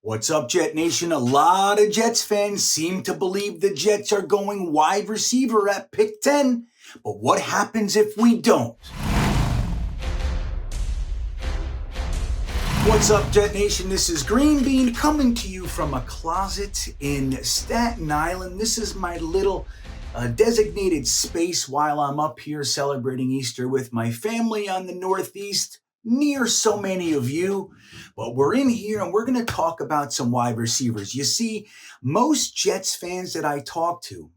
What's up, Jet Nation? A lot of Jets fans seem to believe the Jets are going wide receiver at pick 10. But what happens if we don't? What's up, Jet Nation? This is Greenbean coming to you from a closet in Staten Island. This is my little designated space while I'm up here celebrating Easter with my family on the Northeast, near so many of you. But we're in here and we're going to talk about some wide receivers. You see, most Jets fans that I talk to,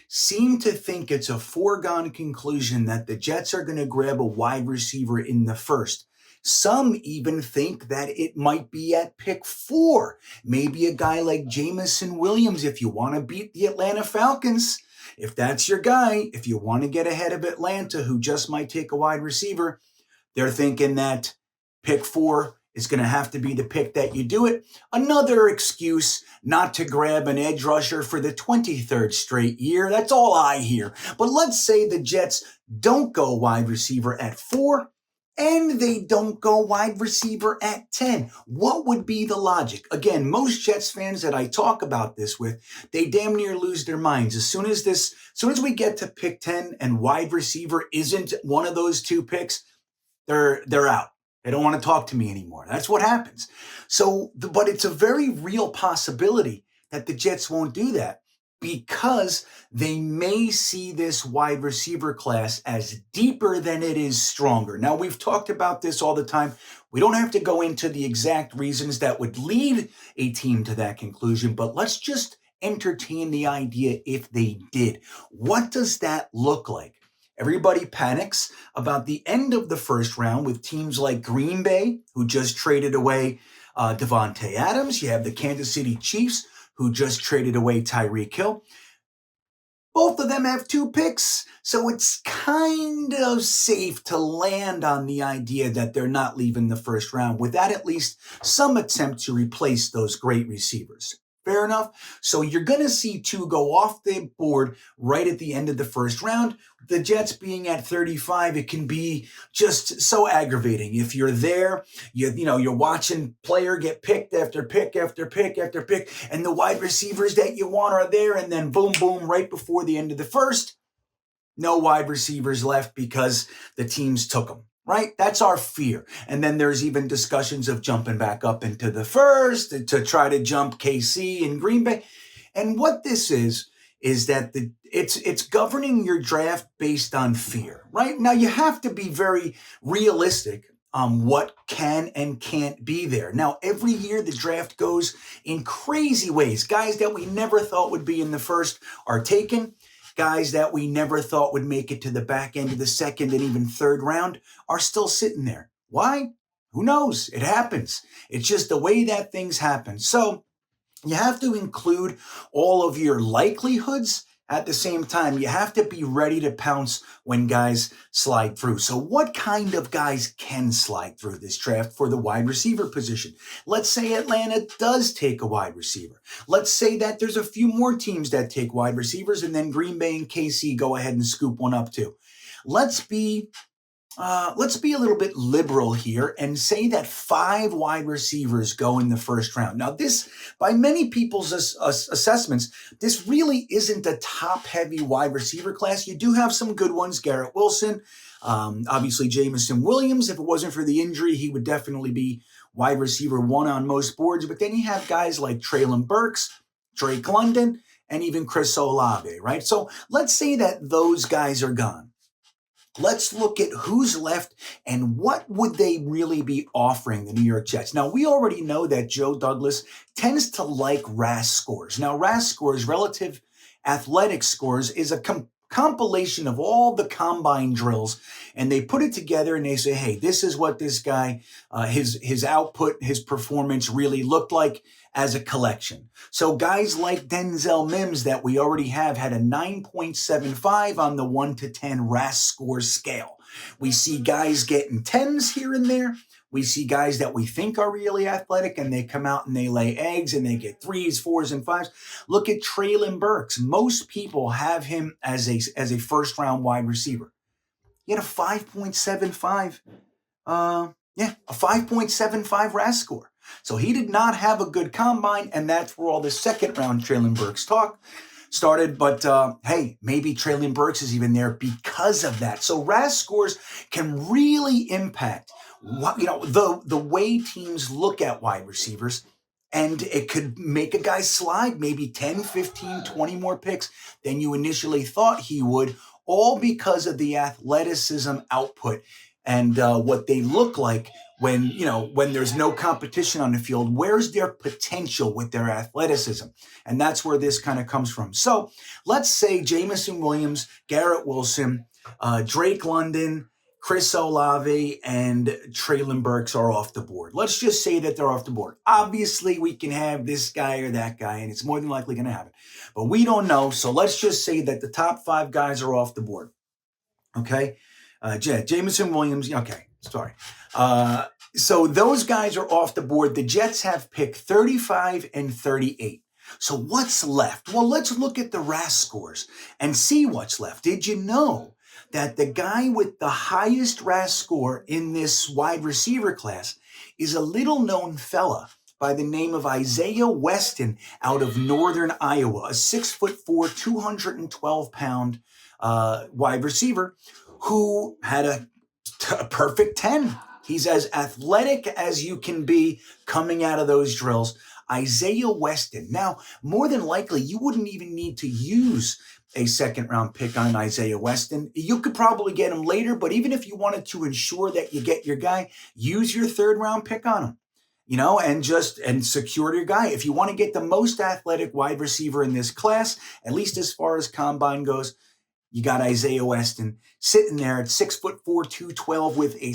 seem to think it's a foregone conclusion that the Jets are going to grab a wide receiver in the first. Some even think that it might be at pick 4. Maybe a guy like Jameson Williams if you want to beat the Atlanta Falcons. If that's your guy, if you want to get ahead of Atlanta, who just might take a wide receiver, they're thinking that pick 4 is going to have to be the pick that you do it. Another excuse not to grab an edge rusher for the 23rd straight year. That's all I hear. But let's say the Jets don't go wide receiver at 4 and they don't go wide receiver at 10. What would be the logic? Again, most Jets fans that I talk about this with, they damn near lose their minds. As soon as we get to pick 10 and wide receiver isn't one of those two picks, they're out. They don't want to talk to me anymore. That's what happens. But it's a very real possibility that the Jets won't do that because they may see this wide receiver class as deeper than it is stronger. Now, we've talked about this all the time. We don't have to go into the exact reasons that would lead a team to that conclusion, but let's just entertain the idea if they did. What does that look like? Everybody panics about the end of the first round with teams like Green Bay, who just traded away Devontae Adams. You have the Kansas City Chiefs, who just traded away Tyreek Hill. Both of them have 2 picks, so it's kind of safe to land on the idea that they're not leaving the first round without at least some attempt to replace those great receivers. Fair enough? So you're going to see 2 go off the board right at the end of the first round. The Jets being at 35, it can be just so aggravating. If you're there, you're watching player get picked after pick after pick after pick, and the wide receivers that you want are there, and then boom, boom, right before the end of the first, no wide receivers left because the teams took them. Right? That's our fear. And then there's even discussions of jumping back up into the first to try to jump KC and Green Bay. And what this is that it's governing your draft based on fear, right? Now you have to be very realistic on what can and can't be there. Now, every year the draft goes in crazy ways. Guys that we never thought would be in the first are taken. Guys that we never thought would make it to the back end of the second and even third round are still sitting there. Why? Who knows? It happens. It's just the way that things happen. So you have to include all of your likelihoods. At the same time, you have to be ready to pounce when guys slide through. So what kind of guys can slide through this draft for the wide receiver position? Let's say Atlanta does take a wide receiver. Let's say that there's a few more teams that take wide receivers, and then Green Bay and KC go ahead and scoop one up too. Let's be a little bit liberal here and say that 5 wide receivers go in the first round. Now, this, by many people's assessments, this really isn't a top-heavy wide receiver class. You do have some good ones, Garrett Wilson, obviously Jameson Williams. If it wasn't for the injury, he would definitely be wide receiver 1 on most boards. But then you have guys like Treylon Burks, Drake London, and even Chris Olave, right? So let's say that those guys are gone. Let's look at who's left and what would they really be offering the New York Jets. Now, we already know that Joe Douglas tends to like RAS scores. Now, RAS scores, relative athletic scores, is a compilation of all the combine drills, and they put it together and they say, hey, this is what this guy, his output, his performance really looked like as a collection. So guys like Denzel Mims that we already have had a 9.75 on the 1 to 10 RAS score scale. We see guys getting 10s here and there. We see guys that we think are really athletic and they come out and they lay eggs and they get 3s, 4s, and 5s. Look at Treylon Burks. Most people have him as a first round wide receiver. He had a 5.75, a 5.75 RAS score. So he did not have a good combine, and that's where all the second round Traylon Burks talk started. But hey, maybe Traylon Burks is even there because of that. So RAS scores can really impact the way teams look at wide receivers. And it could make a guy slide maybe 10, 15, 20 more picks than you initially thought he would, all because of the athleticism output and what they look like when there's no competition on the field. Where's their potential with their athleticism? And that's where this kind of comes from. So let's say Jameson Williams, Garrett Wilson, Drake London, Chris Olave, and Traylon Burks are off the board. Let's just say that they're off the board. Obviously, we can have this guy or that guy, and it's more than likely going to happen. But we don't know, so let's just say that the top 5 guys are off the board. Okay? Jameson Williams, okay, sorry. So those guys are off the board. The Jets have picked 35 and 38. So what's left? Well, let's look at the RAS scores and see what's left. Did you know that the guy with the highest RAS score in this wide receiver class is a little known fella by the name of Isaiah Weston out of Northern Iowa, a 6'4", 212-pound wide receiver who had a perfect 10. He's as athletic as you can be coming out of those drills. Isaiah Weston. Now, more than likely, you wouldn't even need to use a second-round pick on Isaiah Weston. You could probably get him later, but even if you wanted to ensure that you get your guy, use your third-round pick on him, and secure your guy. If you want to get the most athletic wide receiver in this class, at least as far as combine goes, you got Isaiah Weston sitting there at 6'4", 212 with a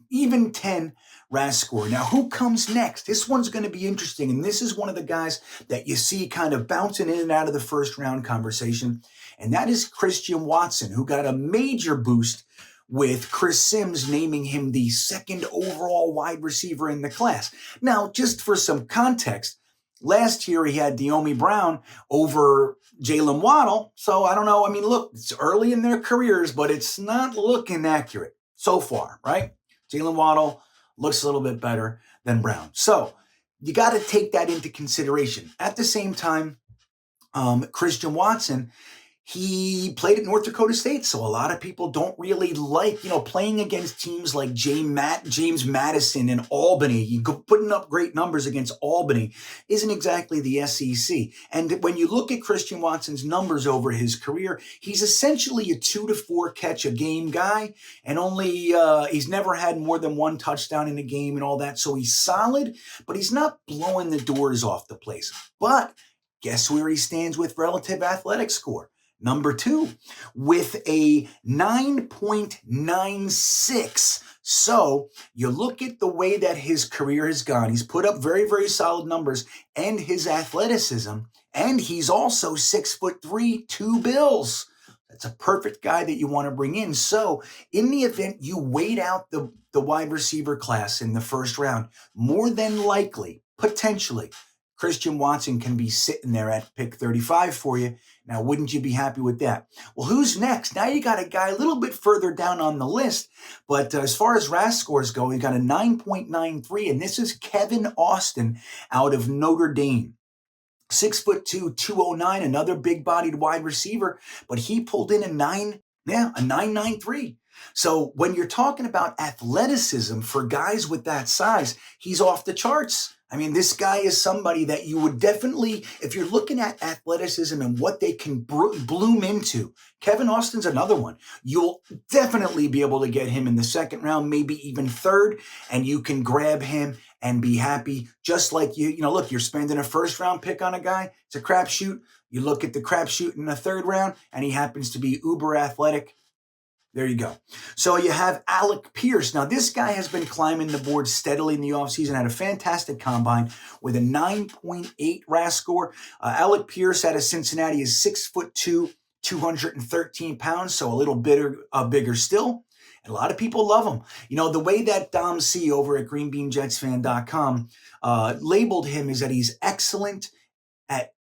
even 10 RAS score. Now, who comes next? This one's going to be interesting, and this is one of the guys that you see kind of bouncing in and out of the first round conversation, and that is Christian Watson, who got a major boost with Chris Sims naming him the second overall wide receiver in the class. Now, just for some context, last year he had De'Ami Brown over Jalen Waddle. So I don't know. I mean, look, it's early in their careers, but it's not looking accurate so far, right? Jalen Waddle looks a little bit better than Brown. So you got to take that into consideration. At the same time, Christian Watson, he played at North Dakota State, so a lot of people don't really like, playing against teams like James Madison and Albany. Putting up great numbers against Albany isn't exactly the SEC. And when you look at Christian Watson's numbers over his career, he's essentially a 2 to 4 catch a game guy, and he's never had more than 1 touchdown in a game and all that. So he's solid, but he's not blowing the doors off the place. But guess where he stands with relative athletic score? Number 2, with a 9.96. So you look at the way that his career has gone. He's put up very, very solid numbers, and his athleticism, and he's also 6'3", 2 bills. That's a perfect guy that you want to bring in. So in the event you wait out the wide receiver class in the first round, more than likely, potentially, Christian Watson can be sitting there at pick 35 for you. Now, wouldn't you be happy with that? Well, who's next? Now you got a guy a little bit further down on the list, but as far as RAS scores go, you got a 9.93, and this is Kevin Austin out of Notre Dame. 6'2", 209, another big-bodied wide receiver, but he pulled in a 9.93. So when you're talking about athleticism for guys with that size, he's off the charts. I mean, this guy is somebody that you would definitely, if you're looking at athleticism and what they can bloom into, Kevin Austin's another one. You'll definitely be able to get him in the second round, maybe even third, and you can grab him and be happy. Just like look, you're spending a first round pick on a guy. It's a crapshoot. You look at the crapshoot in the third round, and he happens to be uber athletic. There you go. So you have Alec Pierce. Now, this guy has been climbing the board steadily in the offseason, had a fantastic combine with a 9.8 RAS score. Alec Pierce out of Cincinnati is 6'2", 213 pounds, so a little bigger still. And a lot of people love him. The way that Dom C over at greenbeanjetsfan.com labeled him is that he's excellent at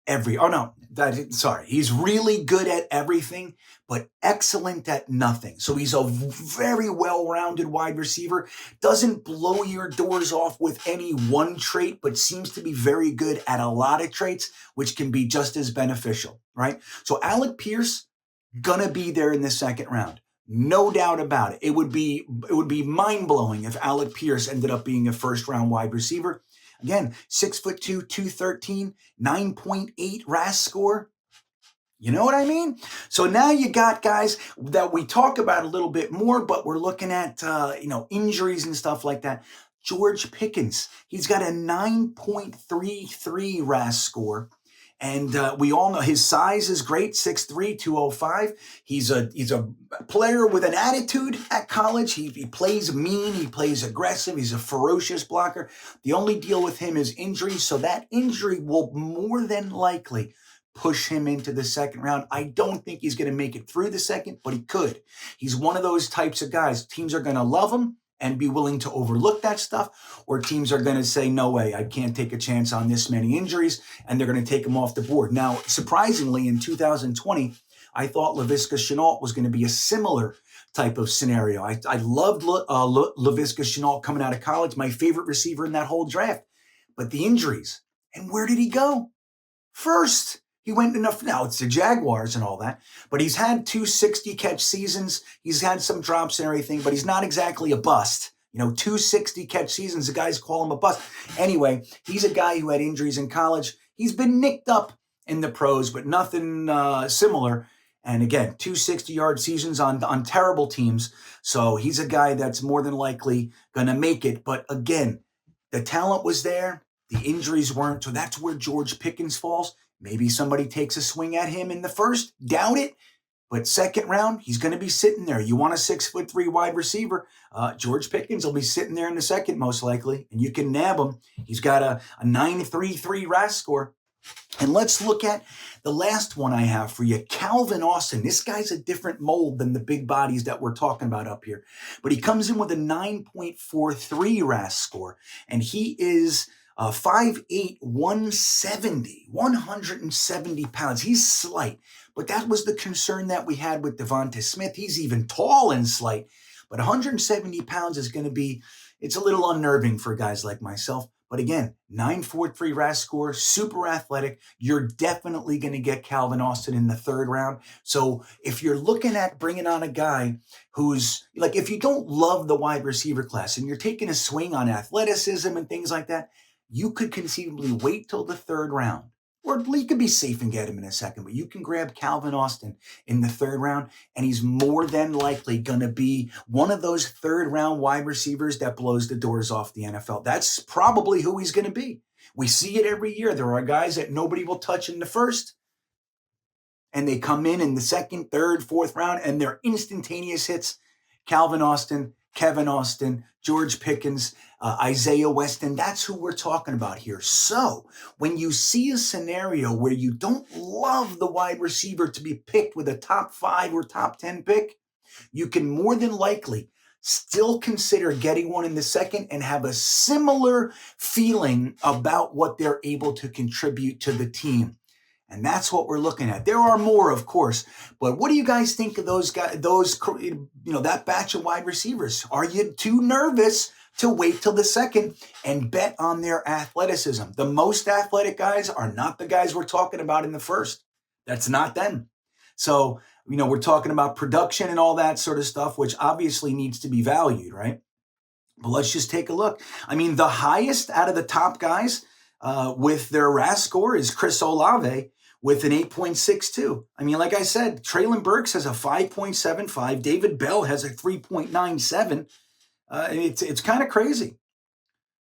He's really good at everything, but excellent at nothing. So he's a very well-rounded wide receiver. Doesn't blow your doors off with any one trait, but seems to be very good at a lot of traits, which can be just as beneficial, right? So Alec Pierce, gonna be there in the second round. No doubt about it. It would be mind-blowing if Alec Pierce ended up being a first-round wide receiver. Again, 6'2", 213, 9.8 RAS score. You know what I mean? So now you got guys that we talk about a little bit more, but we're looking at injuries and stuff like that. George Pickens, he's got a 9.33 RAS score. And we all know his size is great, 6'3", 205. He's a player with an attitude at college. He plays mean, he plays aggressive, he's a ferocious blocker. The only deal with him is injury, so that injury will more than likely push him into the second round. I don't think he's going to make it through the second, but he could. He's one of those types of guys. Teams are going to love him and be willing to overlook that stuff, or teams are going to say, no way, I can't take a chance on this many injuries, and they're going to take him off the board. Now, surprisingly, in 2020, I thought Laviska Shenault was going to be a similar type of scenario. I loved Laviska Shenault coming out of college, my favorite receiver in that whole draft. But the injuries, and where did he go? First. He went enough. Now it's the Jaguars and all that, but he's had 260 catch seasons. He's had some drops and everything, but he's not exactly a bust. 260 catch seasons, the guys call him a bust. Anyway, he's a guy who had injuries in college. He's been nicked up in the pros, but nothing similar. And again, 260-yard seasons on terrible teams. So he's a guy that's more than likely going to make it. But again, the talent was there. The injuries weren't. So that's where George Pickens falls. Maybe somebody takes a swing at him in the first. Doubt it. But second round, he's going to be sitting there. You want a 6'3" wide receiver. George Pickens will be sitting there in the second, most likely, and you can nab him. He's got a 9.33 RAS score. And let's look at the last one I have for you, Calvin Austin. This guy's a different mold than the big bodies that we're talking about up here. But he comes in with a 9.43 RAS score, and he is 5'8", 170 pounds. He's slight, but that was the concern that we had with Devonta Smith. He's even tall and slight, but 170 pounds is going to be, it's a little unnerving for guys like myself. But again, 9.43 RAS score, super athletic. You're definitely going to get Calvin Austin in the third round. So if you're looking at bringing on a guy who's, like, if you don't love the wide receiver class and you're taking a swing on athleticism and things like that, you could conceivably wait till the third round. Or you could be safe and get him in a second, but you can grab Calvin Austin in the third round, and he's more than likely going to be one of those third-round wide receivers that blows the doors off the NFL. That's probably who he's going to be. We see it every year. There are guys that nobody will touch in the first, and they come in the second, third, fourth round, and they're instantaneous hits. Calvin Austin, Kevin Austin, George Pickens, Isaiah Weston. That's who we're talking about here. So when you see a scenario where you don't love the wide receiver to be picked with a top 5 or top 10 pick, you can more than likely still consider getting one in the second and have a similar feeling about what they're able to contribute to the team. And that's what we're looking at. There are more, of course, but what do you guys think of those guys, that batch of wide receivers? Are you too nervous to wait till the second and bet on their athleticism? The most athletic guys are not the guys we're talking about in the first. That's not them. So, we're talking about production and all that sort of stuff, which obviously needs to be valued, right? But let's just take a look. The highest out of the top guys with their RAS score is Chris Olave, with an 8.62. Like I said, Treylon Burks has a 5.75. David Bell has a 3.97. It's kind of crazy.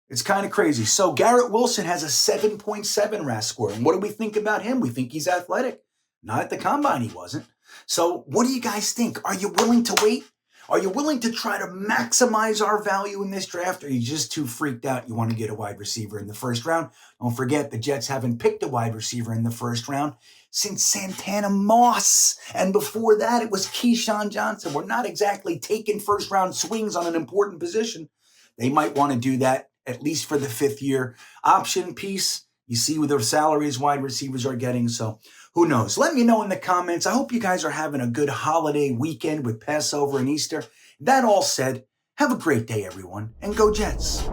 It's kind of crazy. So Garrett Wilson has a 7.7 RAS score. And what do we think about him? We think he's athletic. Not at the combine, he wasn't. So what do you guys think? Are you willing to wait? Are you willing to try to maximize our value in this draft? Or are you just too freaked out you want to get a wide receiver in the first round? Don't forget, the Jets haven't picked a wide receiver in the first round since Santana Moss. And before that, it was Keyshawn Johnson. We're not exactly taking first-round swings on an important position. They might want to do that, at least for the fifth-year option piece. You see what their salaries wide receivers are getting, so who knows? Let me know in the comments. I hope you guys are having a good holiday weekend with Passover and Easter. That all said, have a great day, everyone, and go Jets.